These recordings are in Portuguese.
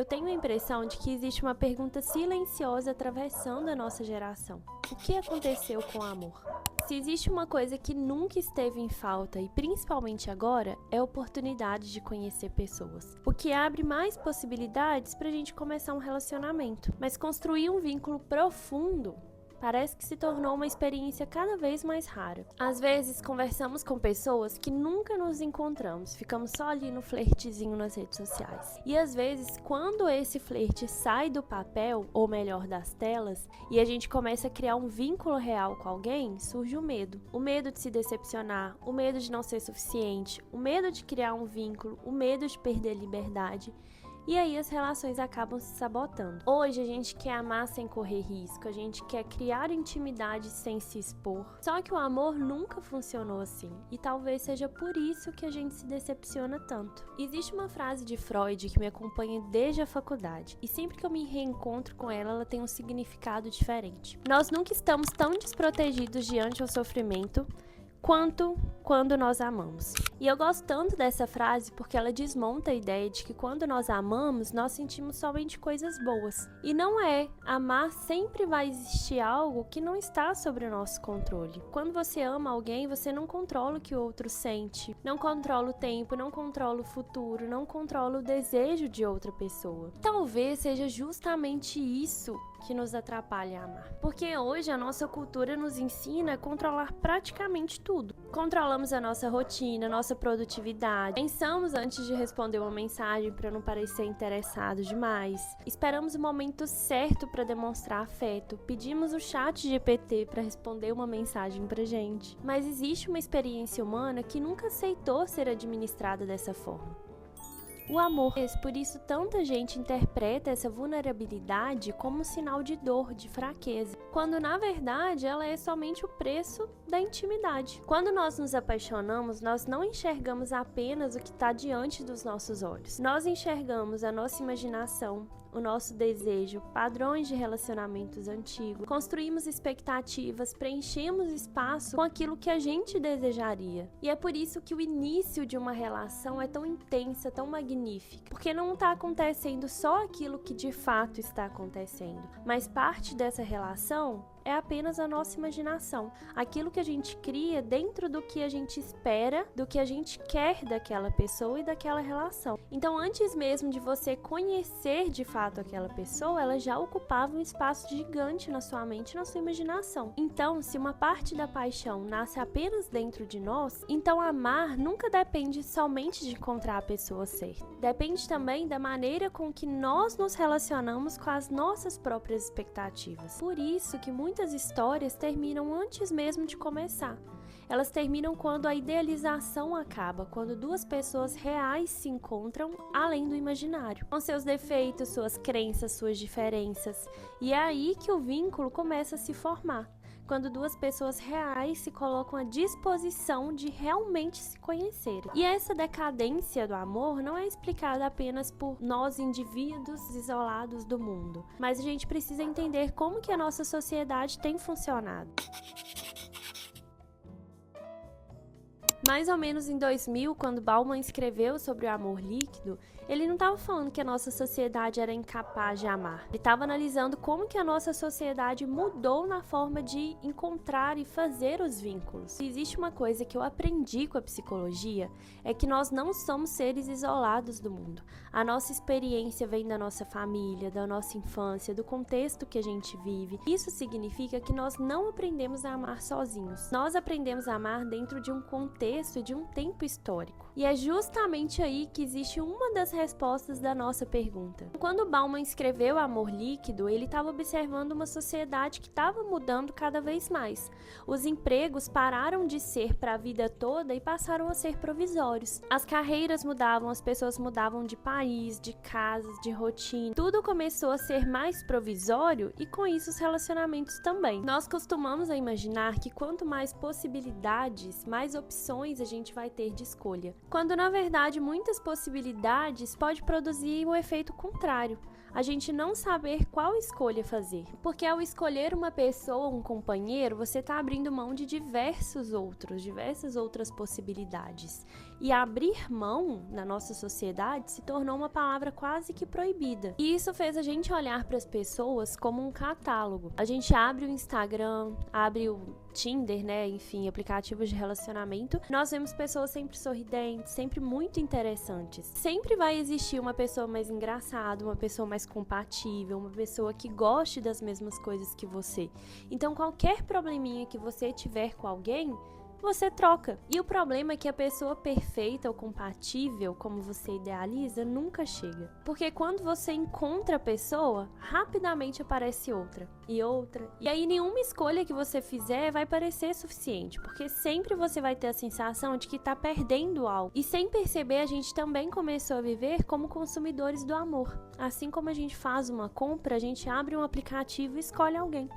Eu tenho a impressão de que existe uma pergunta silenciosa atravessando a nossa geração. O que aconteceu com o amor? Se existe uma coisa que nunca esteve em falta, e principalmente agora, é a oportunidade de conhecer pessoas. O que abre mais possibilidades para a gente começar um relacionamento. Mas construir um vínculo profundo parece que se tornou uma experiência cada vez mais rara. Às vezes, conversamos com pessoas que nunca nos encontramos, ficamos só ali no flertezinho nas redes sociais. E às vezes, quando esse flerte sai do papel, ou melhor, das telas, e a gente começa a criar um vínculo real com alguém, surge o medo. O medo de se decepcionar, o medo de não ser suficiente, o medo de criar um vínculo, o medo de perder a liberdade. E aí as relações acabam se sabotando. Hoje a gente quer amar sem correr risco, a gente quer criar intimidade sem se expor. Só que o amor nunca funcionou assim, e talvez seja por isso que a gente se decepciona tanto. Existe uma frase de Freud que me acompanha desde a faculdade, e sempre que eu me reencontro com ela, ela tem um significado diferente. Nós nunca estamos tão desprotegidos diante do sofrimento quanto quando nós amamos. E eu gosto tanto dessa frase porque ela desmonta a ideia de que quando nós amamos, nós sentimos somente coisas boas. E não é. Amar sempre vai existir algo que não está sob o nosso controle. Quando você ama alguém, você não controla o que o outro sente, não controla o tempo, não controla o futuro, não controla o desejo de outra pessoa. Talvez seja justamente isso que nos atrapalha a amar. Porque hoje a nossa cultura nos ensina a controlar praticamente tudo. Controlamos a nossa rotina, a nossa produtividade. Pensamos antes de responder uma mensagem para não parecer interessado demais. Esperamos o momento certo para demonstrar afeto. Pedimos o chat GPT para responder uma mensagem pra gente. Mas existe uma experiência humana que nunca aceitou ser administrada dessa forma. O amor. Por isso tanta gente interpreta essa vulnerabilidade como um sinal de dor, de fraqueza, quando na verdade ela é somente o preço da intimidade. Quando nós nos apaixonamos, nós não enxergamos apenas o que está diante dos nossos olhos. Nós enxergamos a nossa imaginação, o nosso desejo, padrões de relacionamentos antigos, construímos expectativas, preenchemos espaço com aquilo que a gente desejaria. E é por isso que o início de uma relação é tão intensa, tão magnífica, porque não está acontecendo só aquilo que de fato está acontecendo, mas parte dessa relação é apenas a nossa imaginação, aquilo que a gente cria dentro do que a gente espera, do que a gente quer daquela pessoa e daquela relação. Então, antes mesmo de você conhecer de fato aquela pessoa, ela já ocupava um espaço gigante na sua mente, na sua imaginação. Então, se uma parte da paixão nasce apenas dentro de nós, então amar nunca depende somente de encontrar a pessoa certa. Depende também da maneira com que nós nos relacionamos com as nossas próprias expectativas. Por isso que muitas histórias terminam antes mesmo de começar. Elas terminam quando a idealização acaba, quando duas pessoas reais se encontram além do imaginário, com seus defeitos, suas crenças, suas diferenças. E é aí que o vínculo começa a se formar, quando duas pessoas reais se colocam à disposição de realmente se conhecerem. E essa decadência do amor não é explicada apenas por nós indivíduos isolados do mundo, mas a gente precisa entender como que a nossa sociedade tem funcionado. Mais ou menos em 2000, quando Bauman escreveu sobre o amor líquido, ele não estava falando que a nossa sociedade era incapaz de amar. Ele estava analisando como que a nossa sociedade mudou na forma de encontrar e fazer os vínculos. Se existe uma coisa que eu aprendi com a psicologia, é que nós não somos seres isolados do mundo. A nossa experiência vem da nossa família, da nossa infância, do contexto que a gente vive. Isso significa que nós não aprendemos a amar sozinhos. Nós aprendemos a amar dentro de um contexto e de um tempo histórico. E é justamente aí que existe uma das respostas da nossa pergunta. Quando Bauman escreveu Amor Líquido, ele estava observando uma sociedade que estava mudando cada vez mais. Os empregos pararam de ser para a vida toda e passaram a ser provisórios. As carreiras mudavam, as pessoas mudavam de país, de casas, de rotina. Tudo começou a ser mais provisório e com isso os relacionamentos também. Nós costumamos a imaginar que quanto mais possibilidades, mais opções a gente vai ter de escolha, quando na verdade muitas possibilidades pode produzir o efeito contrário, a gente não saber qual escolha fazer, porque ao escolher uma pessoa, um companheiro, você está abrindo mão de diversas outras possibilidades. E abrir mão na nossa sociedade se tornou uma palavra quase que proibida. E isso fez a gente olhar para as pessoas como um catálogo. A gente abre o Instagram, abre o Tinder, né? Enfim, aplicativos de relacionamento. Nós vemos pessoas sempre sorridentes, sempre muito interessantes. Sempre vai existir uma pessoa mais engraçada, uma pessoa mais compatível, uma pessoa que goste das mesmas coisas que você. Então, qualquer probleminha que você tiver com alguém, você troca. E o problema é que a pessoa perfeita ou compatível, como você idealiza, nunca chega. Porque quando você encontra a pessoa, rapidamente aparece outra e outra. E aí nenhuma escolha que você fizer vai parecer suficiente, porque sempre você vai ter a sensação de que tá perdendo algo. E sem perceber, a gente também começou a viver como consumidores do amor. Assim como a gente faz uma compra, a gente abre um aplicativo e escolhe alguém.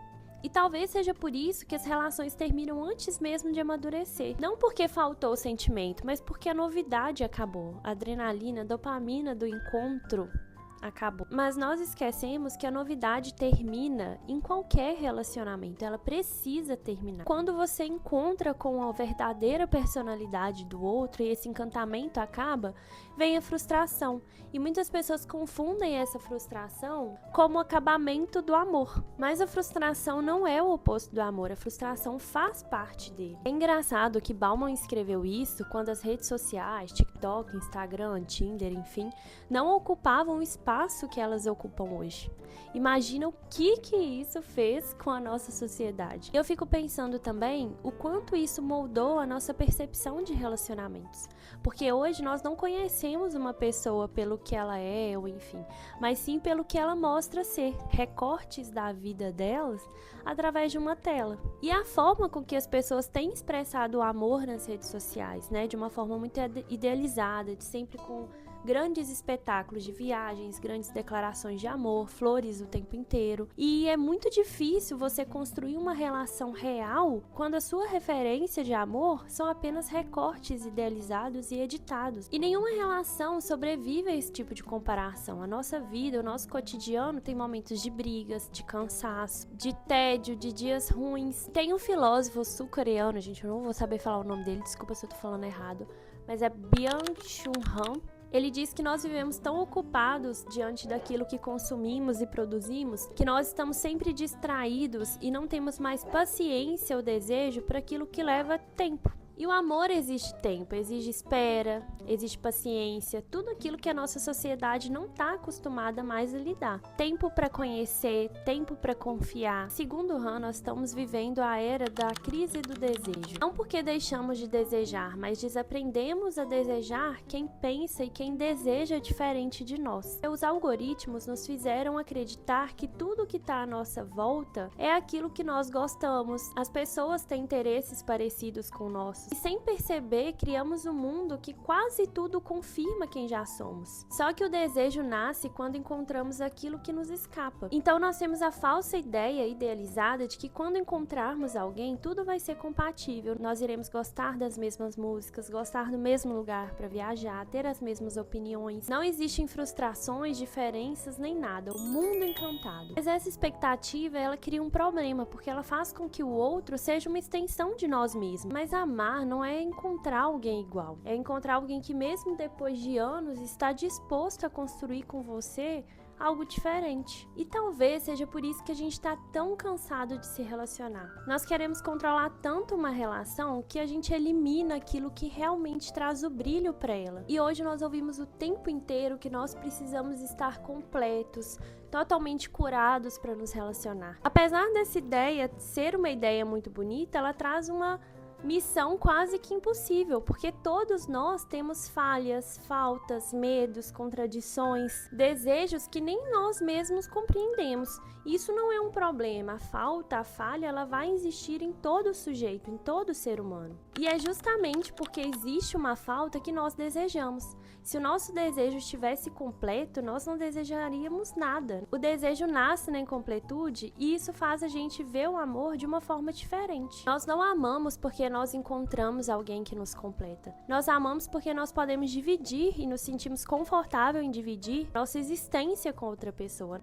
E talvez seja por isso que as relações terminam antes mesmo de amadurecer. Não porque faltou o sentimento, mas porque a novidade acabou. A adrenalina, a dopamina do encontro acabou. Mas nós esquecemos que a novidade termina em qualquer relacionamento. Ela precisa terminar. Quando você encontra com a verdadeira personalidade do outro e esse encantamento acaba, vem a frustração. E muitas pessoas confundem essa frustração como o acabamento do amor. Mas a frustração não é o oposto do amor. A frustração faz parte dele. É engraçado que Bauman escreveu isso quando as redes sociais, TikTok, Instagram, Tinder, enfim, não ocupavam o espaço que elas ocupam hoje. Imagina o que isso fez com a nossa sociedade. Eu fico pensando também o quanto isso moldou a nossa percepção de relacionamentos. Porque hoje nós não conhecemos uma pessoa pelo que ela é, ou enfim, mas sim pelo que ela mostra ser, recortes da vida delas através de uma tela. E a forma com que as pessoas têm expressado o amor nas redes sociais, né, de uma forma muito idealizada, de sempre com grandes espetáculos de viagens, grandes declarações de amor, flores o tempo inteiro. E é muito difícil você construir uma relação real quando a sua referência de amor são apenas recortes idealizados e editados. E nenhuma relação sobrevive a esse tipo de comparação. A nossa vida, o nosso cotidiano tem momentos de brigas, de cansaço, de tédio, de dias ruins. Tem um filósofo sul-coreano, gente, eu não vou saber falar o nome dele, desculpa se eu tô falando errado, mas é Byung-Chul Han. Ele diz que nós vivemos tão ocupados diante daquilo que consumimos e produzimos, que nós estamos sempre distraídos e não temos mais paciência ou desejo para aquilo que leva tempo. E o amor exige tempo, exige espera, exige paciência, tudo aquilo que a nossa sociedade não está acostumada mais a lidar. Tempo para conhecer, tempo para confiar. Segundo Han, nós estamos vivendo a era da crise do desejo. Não porque deixamos de desejar, mas desaprendemos a desejar quem pensa e quem deseja diferente de nós. Os algoritmos nos fizeram acreditar que tudo que está à nossa volta é aquilo que nós gostamos. As pessoas têm interesses parecidos com o nosso. E sem perceber, criamos um mundo que quase tudo confirma quem já somos. Só que o desejo nasce quando encontramos aquilo que nos escapa. Então nós temos a falsa ideia idealizada de que quando encontrarmos alguém, tudo vai ser compatível. Nós iremos gostar das mesmas músicas, gostar do mesmo lugar para viajar, ter as mesmas opiniões. Não existem frustrações, diferenças, nem nada. O mundo encantado. Mas essa expectativa, ela cria um problema, porque ela faz com que o outro seja uma extensão de nós mesmos. Mas amar não é encontrar alguém igual, é encontrar alguém que mesmo depois de anos está disposto a construir com você algo diferente. E talvez seja por isso que a gente está tão cansado de se relacionar. Nós queremos controlar tanto uma relação que a gente elimina aquilo que realmente traz o brilho para ela. E hoje nós ouvimos o tempo inteiro que nós precisamos estar completos, totalmente curados para nos relacionar. Apesar dessa ideia ser uma ideia muito bonita, ela traz uma missão quase que impossível, porque todos nós temos falhas, faltas, medos, contradições, desejos que nem nós mesmos compreendemos. Isso não é um problema. A falta, a falha, ela vai existir em todo sujeito, em todo ser humano. E é justamente porque existe uma falta que nós desejamos. Se o nosso desejo estivesse completo, nós não desejaríamos nada. O desejo nasce na incompletude e isso faz a gente ver o amor de uma forma diferente. Nós não amamos porque nós encontramos alguém que nos completa. Nós amamos porque nós podemos dividir e nos sentimos confortáveis em dividir nossa existência com outra pessoa.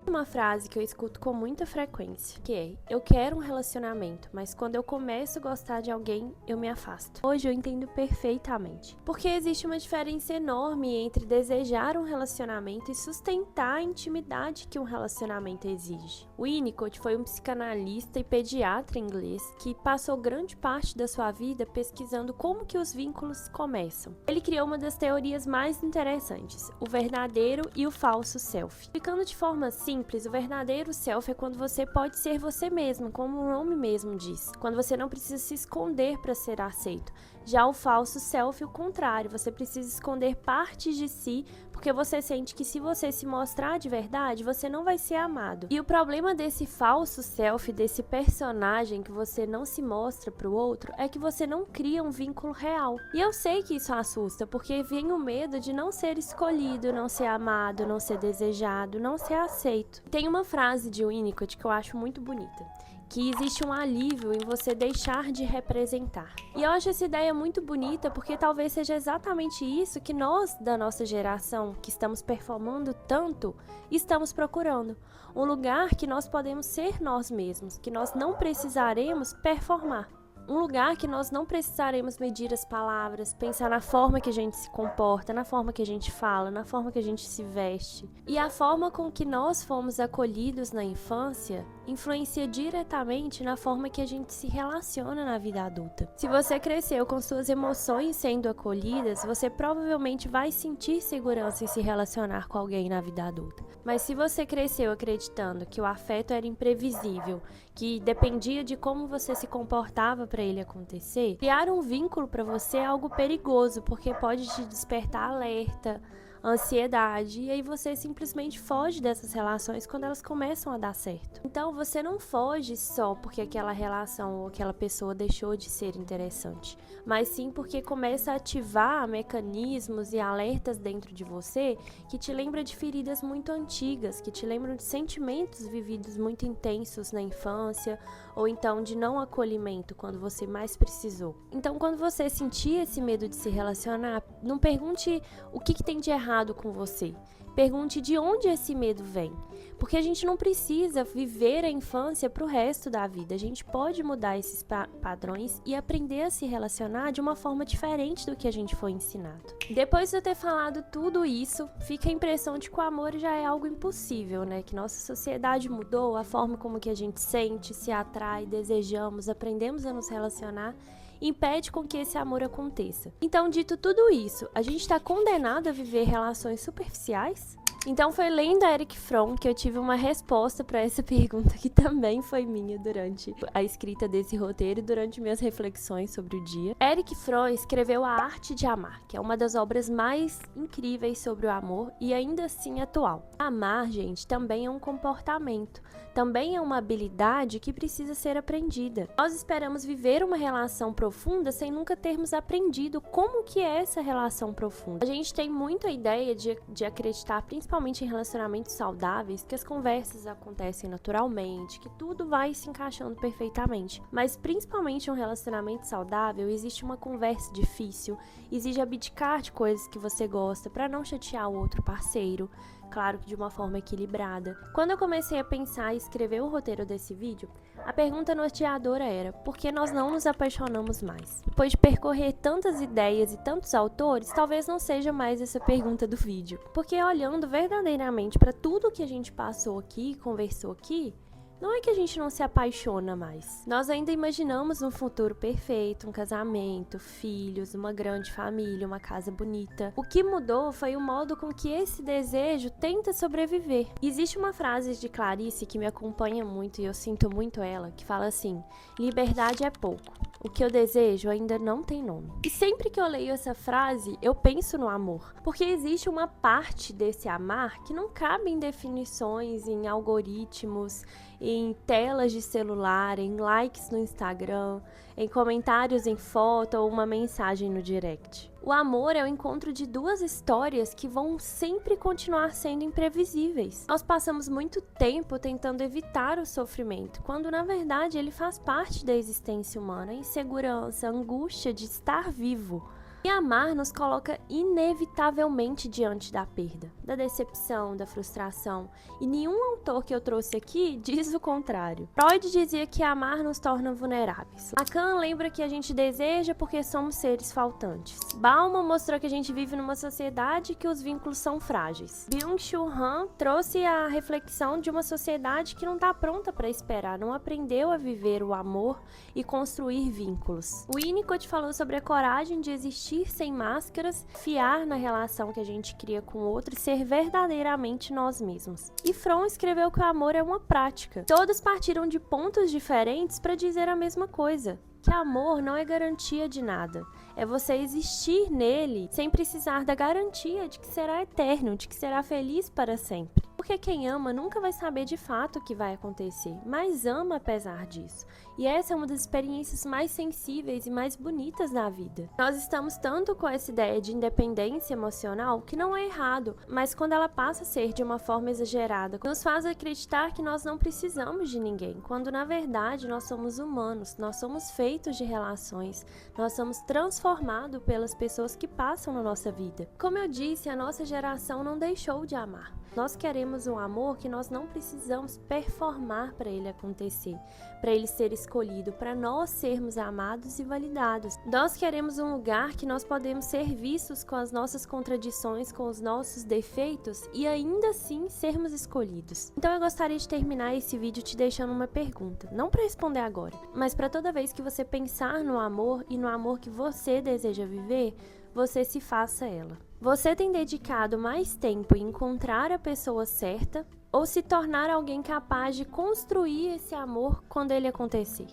Uma frase que eu escuto com muita frequência, que é: eu quero um relacionamento, mas quando eu começo a gostar de alguém, eu me afasto. Hoje eu entendo perfeitamente, porque existe uma diferença enorme entre desejar um relacionamento e sustentar a intimidade que um relacionamento exige. O Winnicott foi um psicanalista e pediatra inglês que passou grande parte da sua vida pesquisando como que os vínculos começam. Ele criou uma das teorias mais interessantes, o verdadeiro e o falso self. Explicando de forma simples, o verdadeiro self é quando você pode ser você mesmo, como o nome mesmo diz, quando você não precisa se esconder para ser aceito. Já o falso self, o contrário, você precisa esconder partes de si, porque você sente que se você se mostrar de verdade, você não vai ser amado. E o problema desse falso self, desse personagem que você não se mostra para o outro, é que você não cria um vínculo real. E eu sei que isso assusta, porque vem o medo de não ser escolhido, não ser amado, não ser desejado, não ser aceito. Tem uma frase de Winnicott que eu acho muito bonita, que existe um alívio em você deixar de representar. E eu acho essa ideia muito bonita porque talvez seja exatamente isso que nós, da nossa geração, que estamos performando tanto, estamos procurando. Um lugar que nós podemos ser nós mesmos, que nós não precisaremos performar. Um lugar que nós não precisaremos medir as palavras, pensar na forma que a gente se comporta, na forma que a gente fala, na forma que a gente se veste. E a forma com que nós fomos acolhidos na infância influencia diretamente na forma que a gente se relaciona na vida adulta. Se você cresceu com suas emoções sendo acolhidas, você provavelmente vai sentir segurança em se relacionar com alguém na vida adulta. Mas se você cresceu acreditando que o afeto era imprevisível, que dependia de como você se comportava para ele acontecer, criar um vínculo para você é algo perigoso, porque pode te despertar alerta, ansiedade, e aí você simplesmente foge dessas relações quando elas começam a dar certo. Então você não foge só porque aquela relação ou aquela pessoa deixou de ser interessante, mas sim porque começa a ativar mecanismos e alertas dentro de você que te lembra de feridas muito antigas, que te lembram de sentimentos vividos muito intensos na infância, ou então de não acolhimento quando você mais precisou. Então quando você sentir esse medo de se relacionar, não pergunte o que tem de errado com você. Pergunte de onde esse medo vem. Porque a gente não precisa viver a infância para o resto da vida. A gente pode mudar esses padrões e aprender a se relacionar de uma forma diferente do que a gente foi ensinado. Depois de eu ter falado tudo isso, fica a impressão de que o amor já é algo impossível, né? Que nossa sociedade mudou, a forma como que a gente sente, se atrai, desejamos, aprendemos a nos relacionar, impede com que esse amor aconteça. Então, dito tudo isso, a gente está condenado a viver relações superficiais? Então foi lendo a Erich Fromm que eu tive uma resposta para essa pergunta que também foi minha durante a escrita desse roteiro e durante minhas reflexões sobre o dia. Erich Fromm escreveu A Arte de Amar, que é uma das obras mais incríveis sobre o amor e ainda assim atual. Amar, gente, também é um comportamento, também é uma habilidade que precisa ser aprendida. Nós esperamos viver uma relação profunda sem nunca termos aprendido como que é essa relação profunda. A gente tem muito a ideia de acreditar, principalmente em relacionamentos saudáveis, que as conversas acontecem naturalmente, que tudo vai se encaixando perfeitamente. Mas principalmente em um relacionamento saudável, existe uma conversa difícil, exige abdicar de coisas que você gosta para não chatear o outro parceiro, claro que de uma forma equilibrada. Quando eu comecei a pensar e escrever o roteiro desse vídeo, a pergunta norteadora era: por que nós não nos apaixonamos mais? Depois de percorrer tantas ideias e tantos autores, talvez não seja mais essa pergunta do vídeo. Porque olhando verdadeiramente para tudo que a gente passou aqui, conversou aqui, não é que a gente não se apaixona mais. Nós ainda imaginamos um futuro perfeito, um casamento, filhos, uma grande família, uma casa bonita. O que mudou foi o modo com que esse desejo tenta sobreviver. Existe uma frase de Clarice que me acompanha muito e eu sinto muito ela, que fala assim: liberdade é pouco. O que eu desejo ainda não tem nome. E sempre que eu leio essa frase, eu penso no amor. Porque existe uma parte desse amar que não cabe em definições, em algoritmos, em telas de celular, em likes no Instagram, em comentários em foto ou uma mensagem no direct. O amor é o encontro de duas histórias que vão sempre continuar sendo imprevisíveis. Nós passamos muito tempo tentando evitar o sofrimento, quando na verdade ele faz parte da existência humana, a insegurança, a angústia de estar vivo. E amar nos coloca inevitavelmente diante da perda, da decepção, da frustração. E nenhum autor que eu trouxe aqui diz o contrário. Freud dizia que amar nos torna vulneráveis. Lacan lembra que a gente deseja porque somos seres faltantes. Bauman mostrou que a gente vive numa sociedade que os vínculos são frágeis. Byung-Chul Han trouxe a reflexão de uma sociedade que não está pronta para esperar, não aprendeu a viver o amor e construir vínculos. O Winnicott falou sobre a coragem de existir sem máscaras, fiar na relação que a gente cria com o outro e ser verdadeiramente nós mesmos. E Fromm escreveu que o amor é uma prática. Todos partiram de pontos diferentes para dizer a mesma coisa. Que amor não é garantia de nada. É você existir nele sem precisar da garantia de que será eterno, de que será feliz para sempre. Porque quem ama nunca vai saber de fato o que vai acontecer, mas ama apesar disso. E essa é uma das experiências mais sensíveis e mais bonitas da vida. Nós estamos tanto com essa ideia de independência emocional, que não é errado, mas quando ela passa a ser de uma forma exagerada, nos faz acreditar que nós não precisamos de ninguém, quando na verdade nós somos humanos, nós somos feitos de relações, nós somos transformados pelas pessoas que passam na nossa vida. Como eu disse, a nossa geração não deixou de amar. Nós queremos um amor que nós não precisamos performar para ele acontecer, para ele ser escolhido, para nós sermos amados e validados. Nós queremos um lugar que nós podemos ser vistos com as nossas contradições, com os nossos defeitos e ainda assim sermos escolhidos. Então eu gostaria de terminar esse vídeo te deixando uma pergunta, não para responder agora, mas para toda vez que você pensar no amor e no amor que você deseja viver, você se faça ela. Você tem dedicado mais tempo em encontrar a pessoa certa ou se tornar alguém capaz de construir esse amor quando ele acontecer?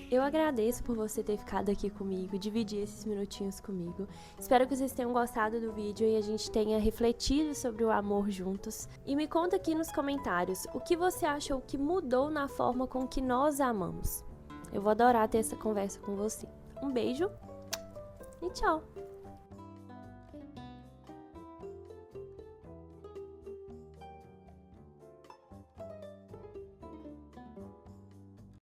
Eu agradeço por você ter ficado aqui comigo, dividir esses minutinhos comigo. Espero que vocês tenham gostado do vídeo e a gente tenha refletido sobre o amor juntos. E me conta aqui nos comentários o que você achou que mudou na forma com que nós amamos. Eu vou adorar ter essa conversa com você. Um beijo e tchau!